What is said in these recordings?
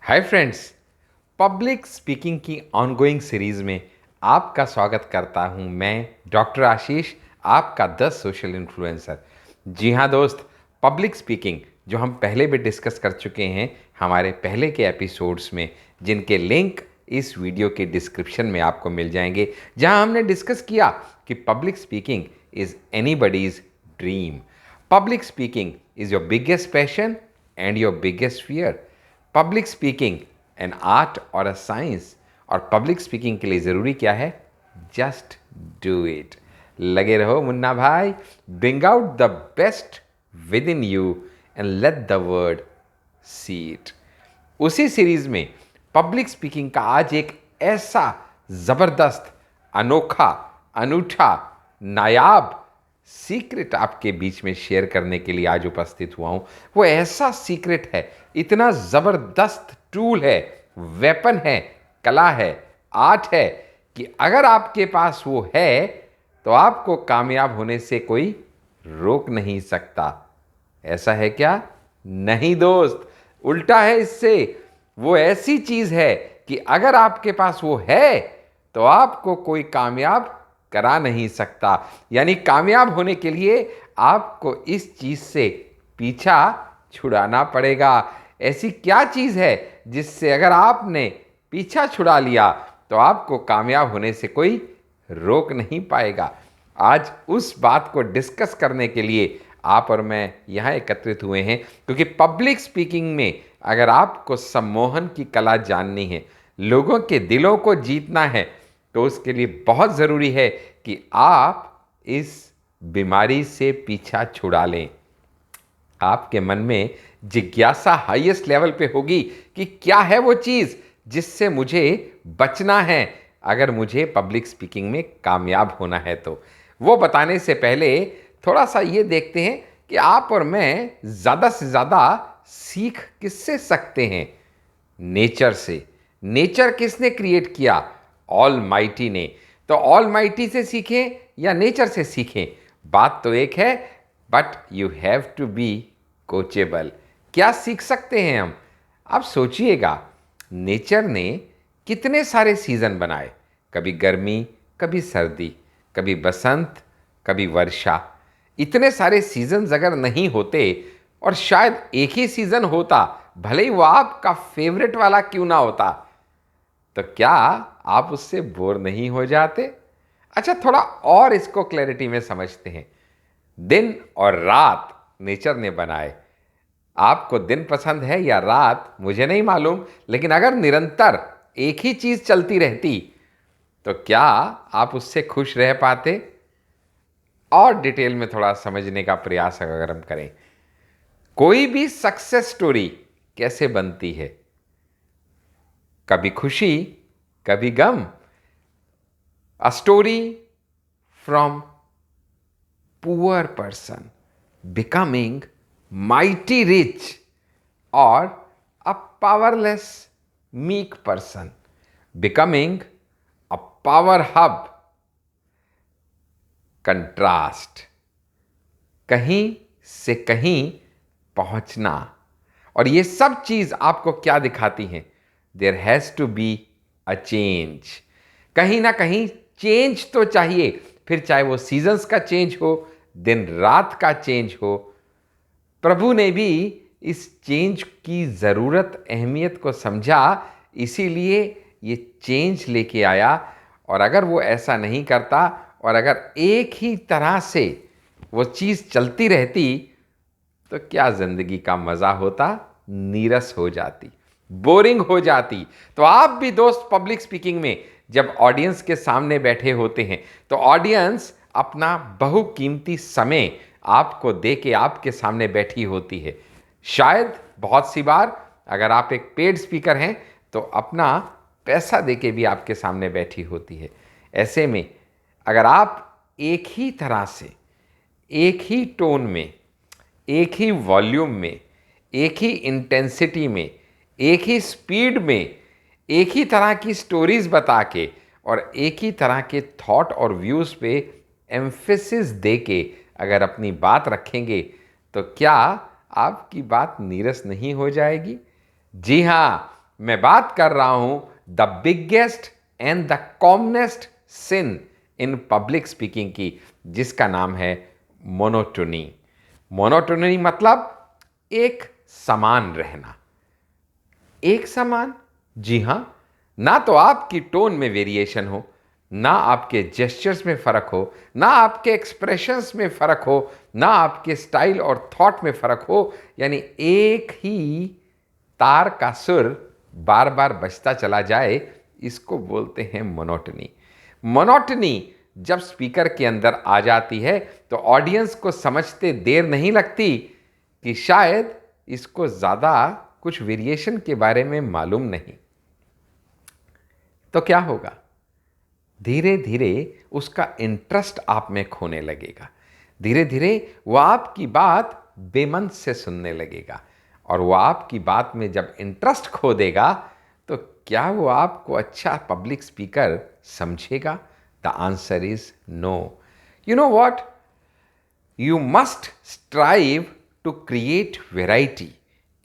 Hi friends, public speaking की ongoing series में आपका स्वागत करता हूं मैं डॉक्टर आशीष, आपका द सोशल इन्फ्लुएंसर। जी हाँ दोस्त, पब्लिक स्पीकिंग जो हम पहले भी डिस्कस कर चुके हैं हमारे पहले के एपिसोड्स में, जिनके लिंक इस वीडियो के डिस्क्रिप्शन में आपको मिल जाएंगे, जहां हमने डिस्कस किया कि public speaking is anybody's dream. Public speaking is your biggest passion and your biggest fear. Public speaking an art और अ साइंस, और पब्लिक स्पीकिंग के लिए ज़रूरी क्या है? Just do it. लगे रहो मुन्ना भाई, bring out the best within you and let the world see it. उसी सीरीज में पब्लिक स्पीकिंग का आज एक ऐसा ज़बरदस्त, अनोखा, अनूठा, नायाब सीक्रेट आपके बीच में शेयर करने के लिए आज उपस्थित हुआ हूं। वो ऐसा सीक्रेट है, इतना ज़बरदस्त टूल है, वेपन है, कला है, आर्ट है कि अगर आपके पास वो है तो आपको कामयाब होने से कोई रोक नहीं सकता। ऐसा है क्या? नहीं दोस्त, उल्टा है इससे। वो ऐसी चीज है कि अगर आपके पास वो है तो आपको कोई कामयाब करा नहीं सकता। यानी कामयाब होने के लिए आपको इस चीज से पीछा छुड़ाना पड़ेगा। ऐसी क्या चीज है जिससे अगर आपने पीछा छुड़ा लिया तो आपको कामयाब होने से कोई रोक नहीं पाएगा। आज उस बात को डिस्कस करने के लिए आप और मैं यहाँ एकत्रित हुए हैं, क्योंकि पब्लिक स्पीकिंग में अगर आपको सम्मोहन की कला जाननी है, लोगों के दिलों को जीतना है, तो उसके लिए बहुत ज़रूरी है कि आप इस बीमारी से पीछा छुड़ा लें। आपके मन में जिज्ञासा हाईएस्ट लेवल पे होगी कि क्या है वो चीज़ जिससे मुझे बचना है अगर मुझे पब्लिक स्पीकिंग में कामयाब होना है। तो वो बताने से पहले थोड़ा सा ये देखते हैं कि आप और मैं ज़्यादा से ज़्यादा सीख किससे सकते हैं? नेचर से। नेचर किसने क्रिएट किया? ऑल माइटी ने। तो ऑल माइटी से सीखें या नेचर से सीखें, बात तो एक है, but you have to be coachable. क्या सीख सकते हैं हम? आप सोचिएगा, नेचर ने कितने सारे सीजन बनाए, कभी गर्मी, कभी सर्दी, कभी बसंत, कभी वर्षा। इतने सारे सीजन्स अगर नहीं होते, और शायद एक ही सीजन होता, भले ही वो आपका फेवरेट वाला क्यों ना होता, तो क्या आप उससे बोर नहीं हो जाते? अच्छा, थोड़ा और इसको क्लैरिटी में समझते हैं। दिन और रात नेचर ने बनाए। आपको दिन पसंद है या रात मुझे नहीं मालूम, लेकिन अगर निरंतर एक ही चीज चलती रहती तो क्या आप उससे खुश रह पाते? और डिटेल में थोड़ा समझने का प्रयास अगर हम करें, कोई भी सक्सेस स्टोरी कैसे बनती है? Kabhi Khushi, Kabhi Gham. A story from poor person becoming mighty rich, और a powerless meek person becoming a power hub. Contrast, कहीं से कहीं पहुंचना। और ये सब चीज आपको क्या दिखाती हैं? There has to be a change. कहीं ना कहीं चेंज तो चाहिए, फिर चाहे वो सीजन्स का चेंज हो, दिन रात का चेंज हो। प्रभु ने भी इस चेंज की ज़रूरत, अहमियत को समझा, इसीलिए ये चेंज लेके आया। और अगर वो ऐसा नहीं करता और अगर एक ही तरह से वो चीज़ चलती रहती तो क्या ज़िंदगी का मज़ा होता? नीरस हो जाती, बोरिंग हो जाती। तो आप भी दोस्त पब्लिक स्पीकिंग में जब ऑडियंस के सामने बैठे होते हैं तो ऑडियंस अपना बहुकीमती समय आपको दे के आपके सामने बैठी होती है। शायद बहुत सी बार अगर आप एक पेड स्पीकर हैं तो अपना पैसा दे के भी आपके सामने बैठी होती है। ऐसे में अगर आप एक ही तरह से, एक ही टोन में, एक ही वॉल्यूम में, एक ही इंटेंसिटी में, एक ही स्पीड में, एक ही तरह की स्टोरीज बता के और एक ही तरह के थॉट और व्यूज़ पे एम्फेसिस दे के अगर अपनी बात रखेंगे तो क्या आपकी बात नीरस नहीं हो जाएगी? जी हाँ, मैं बात कर रहा हूं the biggest and the commonest sin in public speaking की, जिसका नाम है मोनोटोनी। मोनोटोनी मतलब एक समान रहना। एक समान? जी हां। ना तो आपकी टोन में वेरिएशन हो, ना आपके जेस्चर्स में फर्क हो, ना आपके एक्सप्रेशंस में फर्क हो, ना आपके स्टाइल और थॉट में फर्क हो, यानी एक ही तार का सुर बार बार बजता चला जाए, इसको बोलते हैं मोनोटनी। मोनोटनी जब स्पीकर के अंदर आ जाती है तो ऑडियंस को समझते देर नहीं लगती कि शायद इसको ज्यादा कुछ वेरिएशन के बारे में मालूम नहीं। तो क्या होगा? धीरे धीरे उसका इंटरेस्ट आप में खोने लगेगा। धीरे धीरे वो आपकी बात बेमन से सुनने लगेगा, और वो आपकी बात में जब इंटरेस्ट खो देगा तो क्या वो आपको अच्छा पब्लिक स्पीकर समझेगा? The answer is no. You know what? You must strive to create variety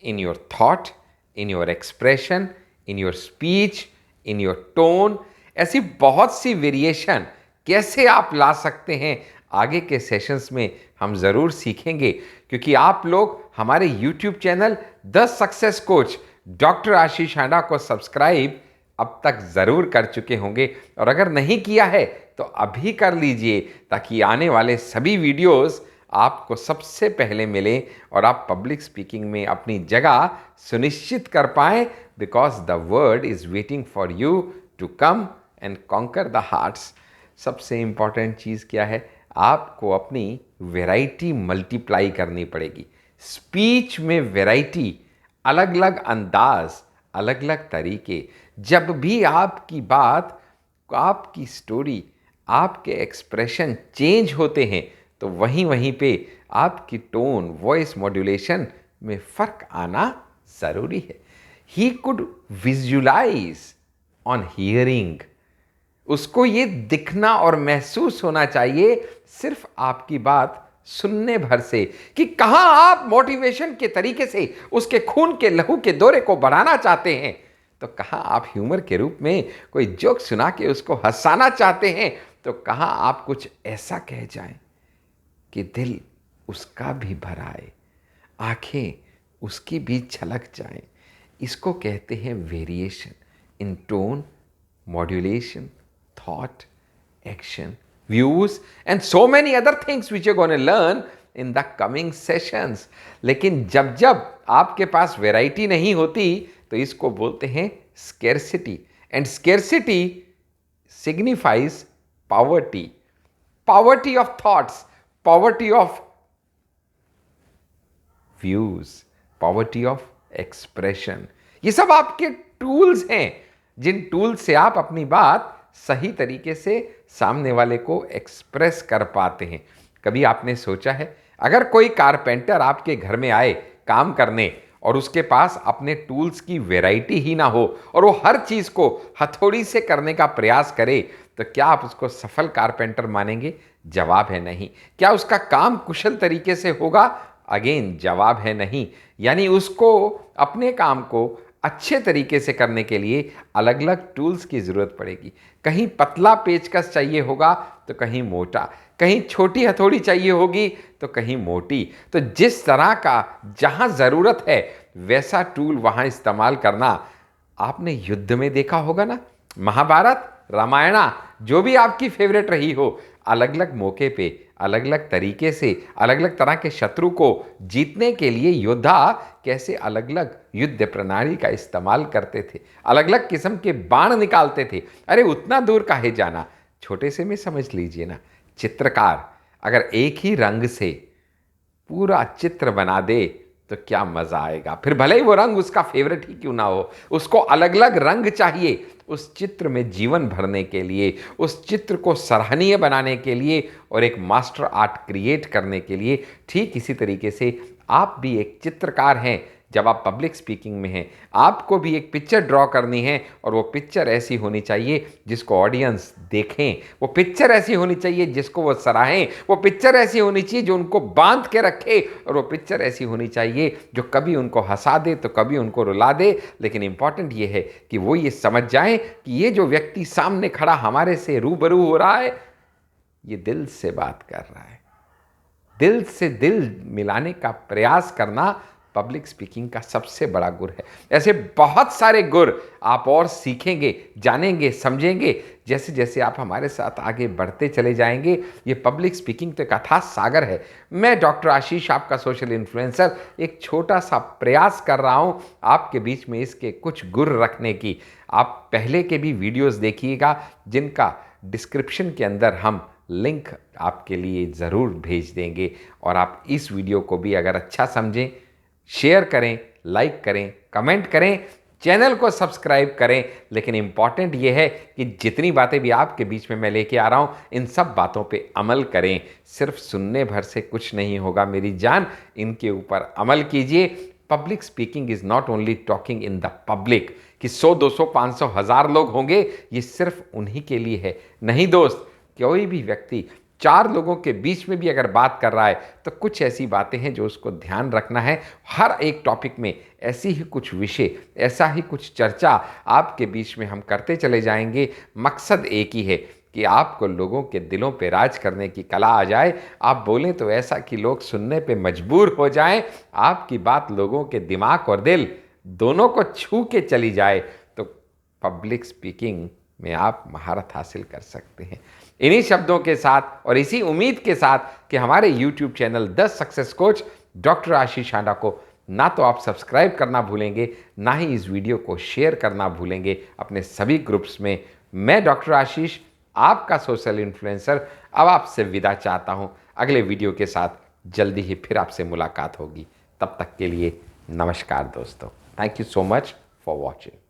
in your thought, in your expression, in your speech, in your tone. ऐसी बहुत सी वेरिएशन कैसे आप ला सकते हैं, आगे के सेशंस में हम ज़रूर सीखेंगे, क्योंकि आप लोग हमारे YouTube channel the success coach doctor Ashish Handa को सब्सक्राइब अब तक ज़रूर कर चुके होंगे, और अगर नहीं किया है तो अभी कर लीजिए, ताकि आने वाले सभी वीडियोस आपको सबसे पहले मिले और आप पब्लिक स्पीकिंग में अपनी जगह सुनिश्चित कर पाएं, because the world is waiting for you to come and conquer the hearts. सबसे इंपॉर्टेंट चीज़ क्या है? आपको अपनी वैरायटी मल्टीप्लाई करनी पड़ेगी। स्पीच में वैरायटी, अलग अलग अंदाज, अलग अलग तरीके। जब भी आपकी बात, आपकी स्टोरी, आपके एक्सप्रेशन चेंज होते हैं तो वहीं वहीं पे आपकी टोन, वॉइस मॉड्यूलेशन में फ़र्क आना ज़रूरी है। He could visualise on hearing. उसको ये दिखना और महसूस होना चाहिए सिर्फ आपकी बात सुनने भर से, कि कहाँ आप मोटिवेशन के तरीके से उसके खून के लहू के दौरे को बढ़ाना चाहते हैं, तो कहाँ आप ह्यूमर के रूप में कोई जोक सुना के उसको हंसाना चाहते हैं, तो कहाँ आप कुछ ऐसा कह जाएं कि दिल उसका भी भर आए, आंखें उसकी भी छलक जाएं। इसको कहते हैं variation in tone, modulation, thought, action, views and so many other things which you're going to learn in the coming sessions. लेकिन जब जब आपके पास वैरायटी नहीं होती तो इसको बोलते हैं scarcity, and scarcity signifies poverty, poverty of thoughts, poverty of views, poverty of expression. ये सब आपके टूल्स हैं, जिन टूल्स से आप अपनी बात सही तरीके से सामने वाले को एक्सप्रेस कर पाते हैं। कभी आपने सोचा है, अगर कोई कारपेंटर आपके घर में आए काम करने और उसके पास अपने टूल्स की वैरायटी ही ना हो और वो हर चीज़ को हथौड़ी से करने का प्रयास करे, तो क्या आप उसको सफल कारपेंटर मानेंगे? जवाब है नहीं। क्या उसका काम कुशल तरीके से होगा? अगेन जवाब है नहीं। यानी उसको अपने काम को अच्छे तरीके से करने के लिए अलग अलग टूल्स की ज़रूरत पड़ेगी। कहीं पतला पेचकस चाहिए होगा तो कहीं मोटा, कहीं छोटी हथौड़ी चाहिए होगी तो कहीं मोटी। तो जिस तरह का जहाँ ज़रूरत है वैसा टूल वहाँ इस्तेमाल करना। आपने युद्ध में देखा होगा ना, महाभारत, रामायणा, जो भी आपकी फेवरेट रही हो, अलग अलग मौके पे अलग अलग तरीके से अलग अलग तरह के शत्रु को जीतने के लिए योद्धा कैसे अलग अलग युद्ध प्रणाली का इस्तेमाल करते थे, अलग अलग किस्म के बाण निकालते थे। अरे उतना दूर काहे जाना, छोटे से में समझ लीजिए ना। चित्रकार अगर एक ही रंग से पूरा चित्र बना दे तो क्या मज़ा आएगा। फिर भले ही वो रंग उसका फेवरेट ही क्यों ना हो, उसको अलग अलग रंग चाहिए उस चित्र में जीवन भरने के लिए, उस चित्र को सराहनीय बनाने के लिए और एक मास्टर आर्ट क्रिएट करने के लिए। ठीक इसी तरीके से आप भी एक चित्रकार हैं जब आप पब्लिक स्पीकिंग में हैं, आपको भी एक पिक्चर ड्रॉ करनी है और वो पिक्चर ऐसी होनी चाहिए जिसको ऑडियंस देखें, वो पिक्चर ऐसी होनी चाहिए जिसको वो सराहें, वो पिक्चर ऐसी होनी चाहिए जो उनको बांध के रखे, और वो पिक्चर ऐसी होनी चाहिए जो कभी उनको हंसा दे तो कभी उनको रुला दे। लेकिन इंपॉर्टेंट ये है कि वो ये समझ जाएं कि ये जो व्यक्ति सामने खड़ा हमारे से रूबरू हो रहा है, ये दिल से बात कर रहा है। दिल से दिल मिलाने का प्रयास करना पब्लिक स्पीकिंग का सबसे बड़ा गुर है। ऐसे बहुत सारे गुर आप और सीखेंगे, जानेंगे, समझेंगे जैसे जैसे आप हमारे साथ आगे बढ़ते चले जाएंगे। ये पब्लिक स्पीकिंग तो एक अथाह सागर है। मैं डॉक्टर आशीष, आपका सोशल इन्फ्लुएंसर, एक छोटा सा प्रयास कर रहा हूँ आपके बीच में इसके कुछ गुर रखने की। आप पहले के भी वीडियोस देखिएगा जिनका डिस्क्रिप्शन के अंदर हम लिंक आपके लिए ज़रूर भेज देंगे, और आप इस वीडियो को भी अगर अच्छा समझें, शेयर करें, लाइक करें, कमेंट करें, चैनल को सब्सक्राइब करें। लेकिन इम्पॉर्टेंट ये है कि जितनी बातें भी आपके बीच में मैं लेके आ रहा हूँ, इन सब बातों पे अमल करें। सिर्फ सुनने भर से कुछ नहीं होगा मेरी जान, इनके ऊपर अमल कीजिए। Public speaking is not only talking in the public कि 100, 200, 500, 1000 लोग होंगे, ये सिर्फ उन्हीं के लिए है। नहीं दोस्त, कोई भी व्यक्ति 4 लोगों के बीच में भी अगर बात कर रहा है तो कुछ ऐसी बातें हैं जो उसको ध्यान रखना है। हर एक टॉपिक में ऐसी ही कुछ विषय, ऐसा ही कुछ चर्चा आपके बीच में हम करते चले जाएंगे। मकसद एक ही है कि आपको लोगों के दिलों पे राज करने की कला आ जाए। आप बोलें तो ऐसा कि लोग सुनने पे मजबूर हो जाएं, आपकी बात लोगों के दिमाग और दिल दोनों को छू के चली जाए, तो पब्लिक स्पीकिंग में आप महारत हासिल कर सकते हैं। इन्हीं शब्दों के साथ और इसी उम्मीद के साथ कि हमारे YouTube channel the success coach doctor Ashish Handa को ना तो आप सब्सक्राइब करना भूलेंगे, ना ही इस वीडियो को शेयर करना भूलेंगे अपने सभी ग्रुप्स में। मैं डॉक्टर आशीष, आपका सोशल इन्फ्लुएंसर, अब आपसे विदा चाहता हूं। अगले वीडियो के साथ जल्दी ही फिर आपसे मुलाकात होगी। तब तक के लिए नमस्कार दोस्तों। Thank you so much for watching.